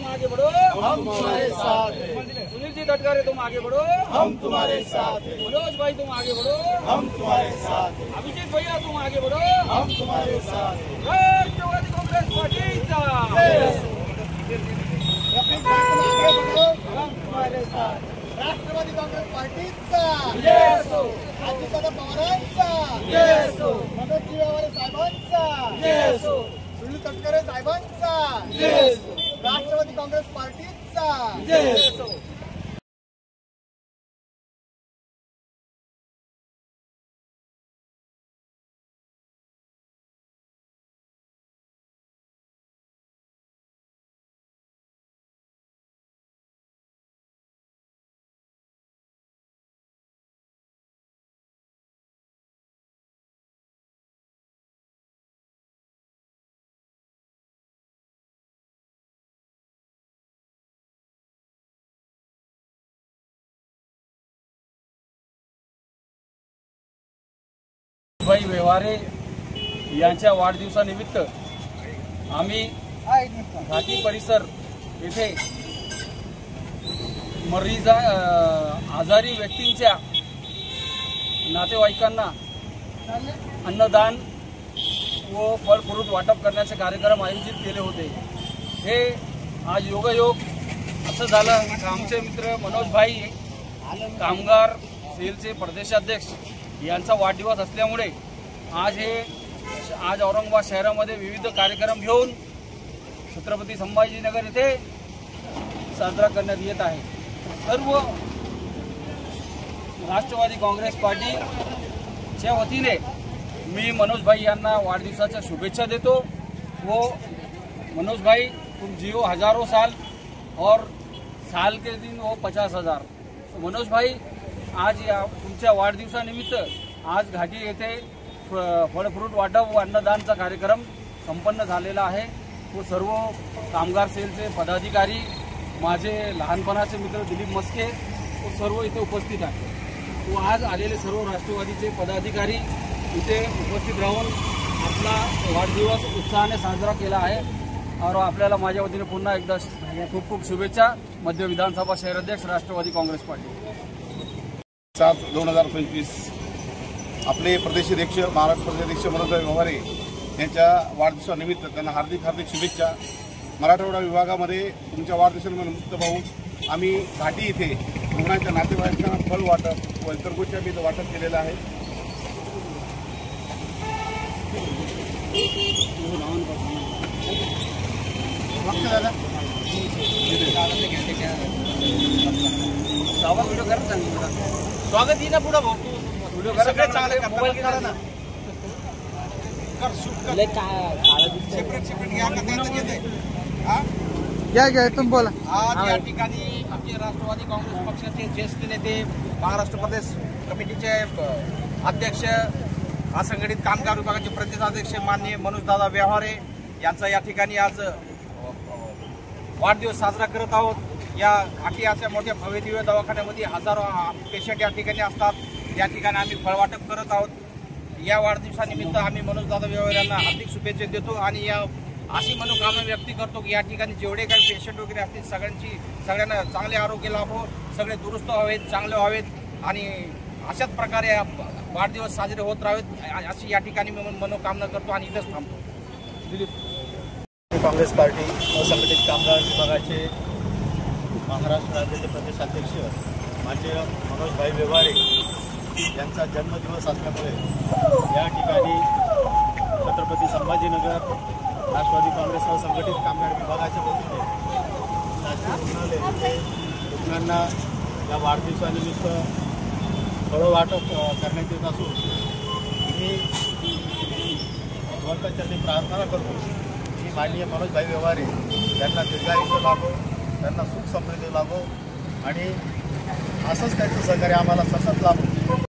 तुम आगे बढ़ो, हम तुम्हारे साथ हैं। सुनील जी तटकरे तुम आगे बढ़ो, हम तुम्हारे साथ हैं। मनोज भाई तुम आगे बढ़ो, हम तुम्हारे साथ हैं। अभिजीत भैया तुम आगे बढ़ो, हम तुम्हारे साथ हैं। राष्ट्रवादी काँग्रेस पार्टीचा हम तुम्हारे साथ। राष्ट्रवादी काँग्रेस पार्टीचा अजितदादा पवारांचा, मनोज व्यवहारे साहेबांचा, सुनील तटकरे साहेबांचा, राष्ट्रवादी काँग्रेस पार्टीचा। भाई व्यवहारे यांच्या वाढदिवसानिमित्त आम्ही घाटी परिसर येथे मरीजा आजारी व्यक्तींच्या नातेवाईकांना अन्नदान व फळ फ्रूट वाटप करण्याचे कार्यक्रम आयोजित केले होते। हे आज योगायोग असं झालं की आमचे मित्र मनोज भाई कामगार सेलचे प्रदेशाध्यक्ष यांचा वाढदिवस असल्यामुळे आज औरंगाबाद शहरामध्ये विविध कार्यक्रम घेऊन छत्रपती संभाजीनगर येथे साजरा करण्यात येत आहे। सर्व राष्ट्रवादी काँग्रेस पार्टीच्या वतीने मी मनोज भाई यांना वाढदिवसाच्या शुभेच्छा देतो वो मनोज भाई तुम जियो हजारों साल और साल के दिन वो 50,000। मनोज भाई आज या तुमच्या वाढदिवसानिमित्त आज घाटी येथे फळ फ्रूट वाटप व अन्नदानचा कार्यक्रम संपन्न झालेला आहे। व सर्व कामगार सेलचे पदाधिकारी माझे लहानपणाचे मित्र दिलीप मस्के व सर्व इथे उपस्थित आहे। व आज आलेले सर्व राष्ट्रवादीचे पदाधिकारी इथे उपस्थित राहून आपला वाढदिवस उत्साहाने साजरा केला आहे। और आपल्याला माझ्या वतीने पुन्हा एकदा खूप खूप शुभेच्छा। मध्य विधानसभा शहराध्यक्ष राष्ट्रवादी काँग्रेस पार्टी 7/2025 आपले प्रदेशाध्यक्ष महाराष्ट्र प्रदेशाध्यक्ष मनोज व्यवहारे यांच्या वाढदिवसानिमित्त त्यांना हार्दिक शुभेच्छा। मराठवाडा विभागामध्ये तुमच्या वाढदिवसानिमित्त पाहून आम्ही घाटी इथे रुग्णांच्या नातेवाईकांना फळ वाटप व इतर गोष्टी आम्ही वाटप केलेलं आहे। व्हिडिओ करत स्वागत ही ना पुढे व्हिडिओ सगळे चांगले मोबाईल घेऊन ना कर शूट घ्या तुम बोला। आज या ठिकाणी आमचे राष्ट्रवादी काँग्रेस पक्षाचे ज्येष्ठ नेते महाराष्ट्र प्रदेश कमिटीचे अध्यक्ष असंघटित कामगार विभागाचे प्रदेशाध्यक्ष माननीय मनोजदादा व्यवहारे यांचा या ठिकाणी आज वाढदिवस साजरा करत आहोत। या घाटी अशा मोठ्या भव्यदिव्य दवाखान्यामध्ये हजारो पेशंट या ठिकाणी असतात। या ठिकाणी आम्ही फळवाटप करत आहोत। या वाढदिवसानिमित्त आम्ही मनोजदादा व्यवहारे यांना हार्दिक शुभेच्छा देतो आणि या अशी मनोकामना व्यक्त करतो की या ठिकाणी जेवढे काही पेशंट वगैरे असतील सगळ्यांना चांगले आरोग्य लाभो, सगळे दुरुस्त व्हावेत, चांगले व्हावेत आणि अशाच प्रकारे वाढदिवस साजरे होत राहावेत अशी या ठिकाणी मी मनोकामना करतो आणि इथंच थांबतो। दिलीप काँग्रेस पार्टी असंघटित कामगार विभागाचे महाराष्ट्र राज्याचे प्रदेशाध्यक्ष माझे मनोज भाई व्यवहारे यांचा जन्मदिवस असल्यामुळे या ठिकाणी छत्रपती संभाजीनगर राष्ट्रवादी काँग्रेस असंघटित कामगार विभागाच्या वतीने शासकीय रुग्णालय रुग्णांना या वाढदिवसानिमित्त फळं वाटप करण्यात येत असून मी भगवंताचरणी प्रार्थना करतो की माननीय मनोज भाई व्यवहारे यांना दीर्घायुष्य लाभो, त्यांना सुख समृद्धी लाभो आणि असंच त्यांचं सहकार्य आम्हाला सतत लाभो।